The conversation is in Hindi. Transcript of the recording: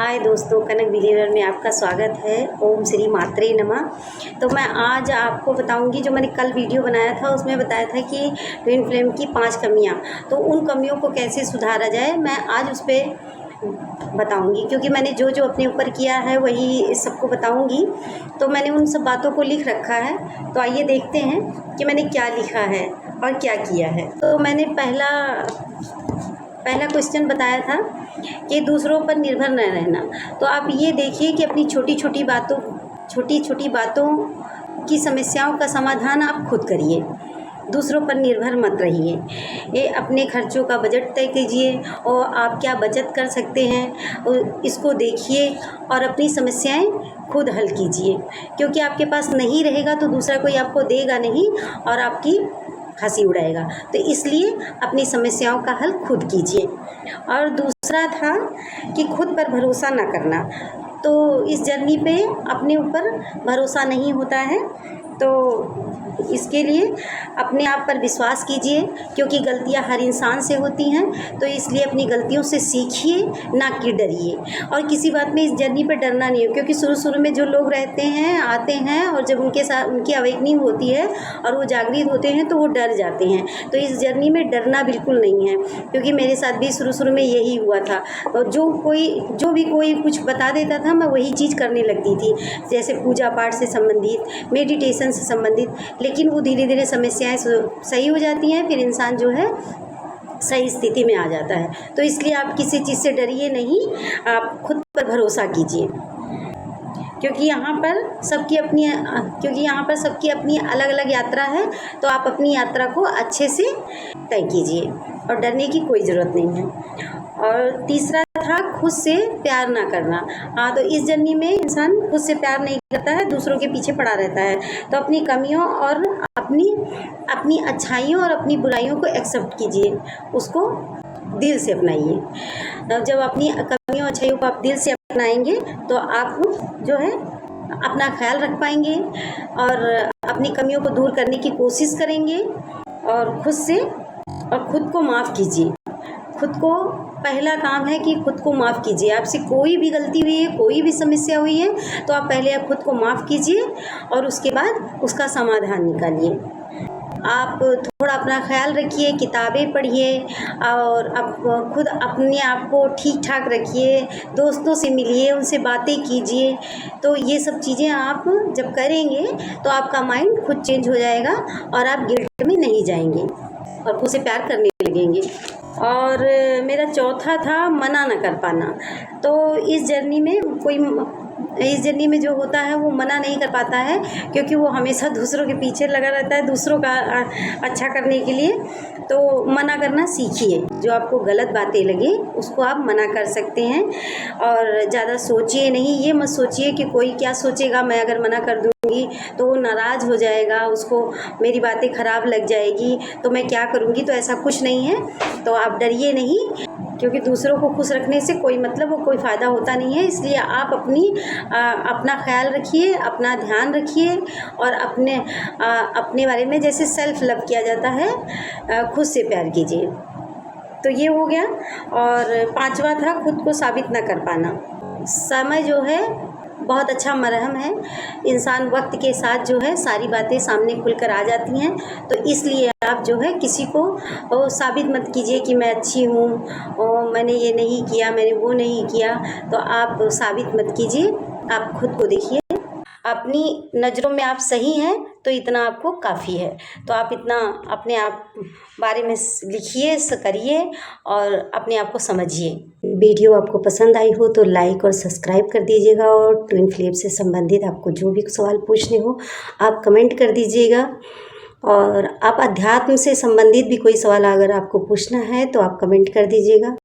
हाय दोस्तों, कनक बिलीवर में आपका स्वागत है। ओम श्री मात्रे नमः। तो मैं आज आपको बताऊंगी, जो मैंने कल वीडियो बनाया था उसमें बताया था कि ट्विन फ्लेम की 5 कमियां, तो उन कमियों को कैसे सुधारा जाए मैं आज उस पर बताऊंगी, क्योंकि मैंने जो जो अपने ऊपर किया है वही सबको बताऊंगी। तो मैंने उन सब बातों को लिख रखा है, तो आइए देखते हैं कि मैंने क्या लिखा है और क्या किया है। तो मैंने पहला क्वेश्चन बताया था कि दूसरों पर निर्भर न रहना। तो आप ये देखिए कि अपनी छोटी छोटी बातों की समस्याओं का समाधान आप खुद करिए, दूसरों पर निर्भर मत रहिए। ये अपने खर्चों का बजट तय कीजिए और आप क्या बचत कर सकते हैं इसको देखिए और अपनी समस्याएं खुद हल कीजिए, क्योंकि आपके पास नहीं रहेगा तो दूसरा कोई आपको देगा नहीं और आपकी हंसी उड़ाएगा। तो इसलिए अपनी समस्याओं का हल खुद कीजिए। और दूसरा था कि खुद पर भरोसा ना करना। तो इस जर्नी पे अपने ऊपर भरोसा नहीं होता है, तो इसके लिए अपने आप पर विश्वास कीजिए, क्योंकि गलतियां हर इंसान से होती हैं। तो इसलिए अपनी गलतियों से सीखिए, ना कि डरिए। और किसी बात में इस जर्नी पे डरना नहीं हो, क्योंकि शुरू में जो लोग रहते हैं आते हैं और जब उनके साथ उनकी अवेकनिंग होती है और वो जागृत होते हैं तो वो डर जाते हैं। तो इस जर्नी में डरना बिल्कुल नहीं है, क्योंकि मेरे साथ भी शुरू में यही हुआ था। और जो भी कोई कुछ बता देता था मैं वही चीज़ करने लगती थी, जैसे पूजा पाठ से संबंधित, मेडिटेशन से संबंधित। लेकिन वो धीरे धीरे समस्याएं सही हो जाती हैं, फिर इंसान जो है सही स्थिति में आ जाता है। तो इसलिए आप किसी चीज़ से डरिए नहीं, आप खुद पर भरोसा कीजिए, क्योंकि यहाँ पर सबकी अपनी अलग अलग यात्रा है। तो आप अपनी यात्रा को अच्छे से तय कीजिए और डरने की कोई ज़रूरत नहीं है। और तीसरा था खुद से प्यार ना करना। तो इस जर्नी में इंसान खुद से प्यार नहीं करता है, दूसरों के पीछे पड़ा रहता है। तो अपनी कमियों और अपनी अच्छाइयों और अपनी बुराइयों को एक्सेप्ट कीजिए, उसको दिल से अपनाइए। जब अपनी कमियों अच्छाइयों को आप दिल से अपनाएंगे तो आप जो है अपना ख्याल रख पाएंगे और अपनी कमियों को दूर करने की कोशिश करेंगे। और खुद को माफ़ कीजिए। खुद को पहला काम है कि खुद को माफ़ कीजिए। आपसे कोई भी गलती हुई है, कोई भी समस्या हुई है, तो आप पहले खुद को माफ़ कीजिए और उसके बाद उसका समाधान निकालिए। आप थोड़ा अपना ख्याल रखिए, किताबें पढ़िए और खुद अपने आप को ठीक ठाक रखिए, दोस्तों से मिलिए, उनसे बातें कीजिए। तो ये सब चीज़ें आप जब करेंगे तो आपका माइंड खुद चेंज हो जाएगा और आप गिल्ट में नहीं जाएंगे और खुद से प्यार करने लगेंगे। और मेरा चौथा था मना न कर पाना। तो इस जर्नी में जो होता है वो मना नहीं कर पाता है, क्योंकि वो हमेशा दूसरों के पीछे लगा रहता है, दूसरों का अच्छा करने के लिए। तो मना करना सीखिए। जो आपको गलत बातें लगे उसको आप मना कर सकते हैं। और ज़्यादा सोचिए नहीं, ये मत सोचिए कि कोई क्या सोचेगा, मैं अगर मना कर दूँगी तो वो नाराज़ हो जाएगा, उसको मेरी बातें ख़राब लग जाएगी, तो मैं क्या करूँगी। तो ऐसा कुछ नहीं है। तो आप डरिए नहीं, क्योंकि दूसरों को खुश रखने से कोई फ़ायदा होता नहीं है। इसलिए आप अपना ख्याल रखिए, अपना ध्यान रखिए और अपने बारे में जैसे सेल्फ लव किया जाता है, खुद से प्यार कीजिए। तो ये हो गया। और पांचवा था खुद को साबित न कर पाना। समय जो है बहुत अच्छा मरहम है। इंसान वक्त के साथ जो है सारी बातें सामने खुलकर आ जाती हैं। तो इसलिए आप जो है किसी को साबित मत कीजिए कि मैं अच्छी हूँ और मैंने ये नहीं किया, मैंने वो नहीं किया। तो आप साबित मत कीजिए, आप खुद को देखिए। अपनी नज़रों में आप सही हैं तो इतना आपको काफ़ी है। तो आप इतना अपने आप बारे में लिखिए, करिए और अपने आप को समझिए। वीडियो आपको पसंद आई हो तो लाइक और सब्सक्राइब कर दीजिएगा। और ट्विन फ्लेम से संबंधित आपको जो भी सवाल पूछने हो आप कमेंट कर दीजिएगा। और आप अध्यात्म से संबंधित भी कोई सवाल अगर आपको पूछना है तो आप कमेंट कर दीजिएगा।